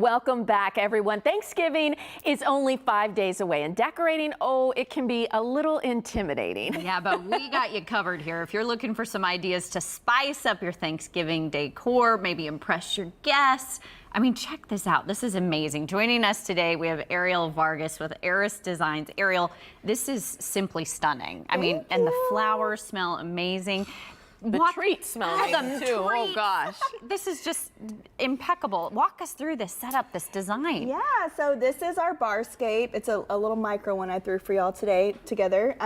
Welcome back, everyone. Thanksgiving is only 5 days away, and decorating, oh, it can be a little intimidating. Yeah, but we got you covered here. If you're looking for some ideas to spice up your Thanksgiving decor, maybe impress your guests, I mean, check this out. This is amazing. Joining us today, we have Ariel Vargas with Eris Designs. Ariel, this is simply stunning. I mean, and the flowers smell amazing. The treats smell amazing too. Oh gosh. This is just impeccable. Walk us through this setup, this design. Yeah, so this is our Barscape. It's a little micro one I threw for y'all today together.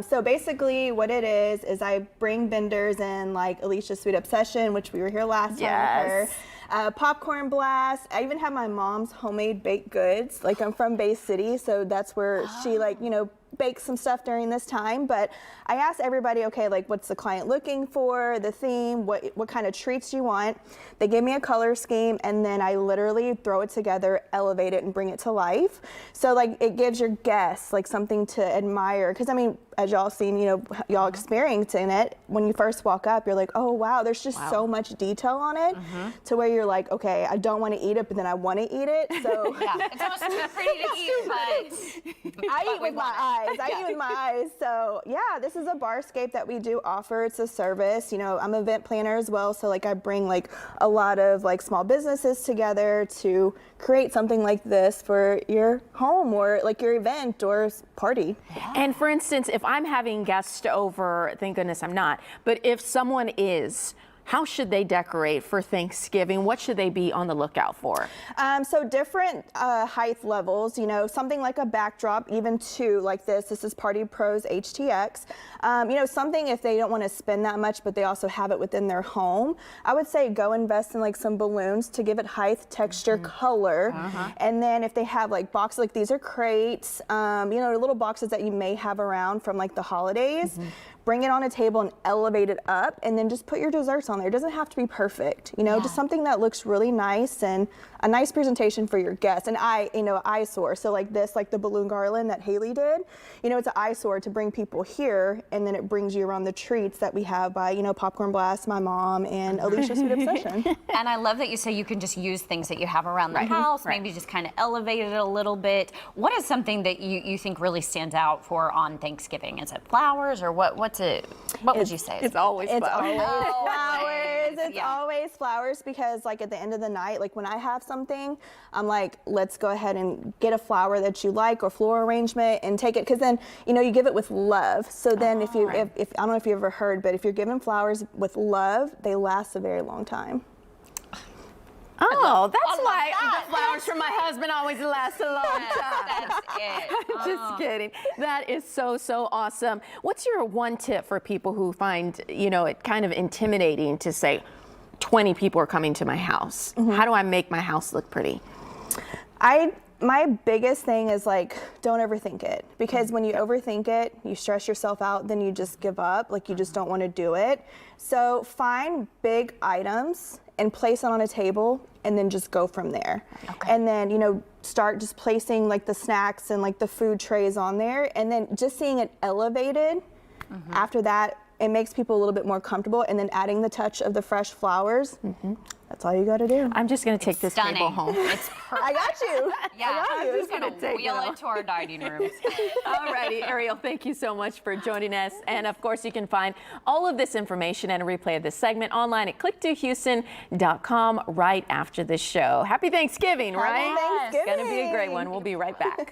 So basically what it is I bring vendors in like Alicia's Sweet Obsession, which we were here last time with her. Popcorn Blast. I even have my mom's homemade baked goods. Like, I'm from Bay City, so that's where she, like, you know, bakes some stuff during this time. But I asked everybody, okay, like, what's the client looking for, the theme, what kind of treats you want. They gave me a color scheme, and then I literally throw it together, elevate it, and bring it to life. So, like, it gives your guests, like, something to admire. Because, I mean, as y'all seen, you know, y'all experiencing it, when you first walk up, you're like, oh, wow, there's just so much detail on it, to where you're like, okay, I don't want to eat it, but then I want to eat it. So yeah, it's almost too pretty to eat, but I eat with my eyes. I eat with my eyes. So yeah, this is a Barscape that we do offer. It's a service. You know, I'm an event planner as well, so like I bring like a lot of like small businesses together to create something like this for your home or like your event or party. And for instance, if I'm having guests over, thank goodness I'm not, but if someone is, how should they decorate for Thanksgiving? What should they be on the lookout for? So different height levels, you know, something like a backdrop, even two like this. This is Party Pros HTX. You know, something if they don't want to spend that much, but they also have it within their home, I would say go invest in like some balloons to give it height, texture, color. And then if they have like boxes, like these are crates, you know, little boxes that you may have around from like the holidays. Bring it on a table and elevate it up, and then just put your desserts on there. It doesn't have to be perfect, you know, just something that looks really nice and a nice presentation for your guests. And you know, eyesore. So like this, like the balloon garland that Haley did, you know, it's an eyesore to bring people here, and then it brings you around the treats that we have by, you know, Popcorn Blast, my mom, and Alicia's Sweet Obsession. And I love that you say you can just use things that you have around the house, maybe just kind of elevate it a little bit. What is something that you think really stands out for on Thanksgiving? Is it flowers, or what would you say? It's always flowers. Always flowers. It's always flowers, because like at the end of the night, like when I have something, I'm like, let's go ahead and get a flower that you like or floral arrangement and take it, because then, you know, you give it with love. So then if I don't know if you've ever heard, but if you're giving flowers with love, they last a very long time. Oh, that's why the flowers from my husband always last a long time. That's it. Just kidding. That is so, so awesome. What's your one tip for people who find, you know, it kind of intimidating to say 20 people are coming to my house? How do I make my house look pretty? My biggest thing is like, don't overthink it, because when you overthink it, you stress yourself out, then you just give up, like you just don't want to do it. So find big items and place it on a table, and then just go from there. And then, you know, start just placing like the snacks and like the food trays on there, and then just seeing it elevated. After that, it makes people a little bit more comfortable, and then adding the touch of the fresh flowers. That's all you got to do. I'm just going to take this table home. It's perfect. I got you. Yeah, I'm just going to wheel it to our dining rooms. All righty, Ariel, thank you so much for joining us. And of course, you can find all of this information and a replay of this segment online at click2houston.com right after the show. Happy Thanksgiving, right? Happy Thanksgiving. It's going to be a great one. We'll be right back.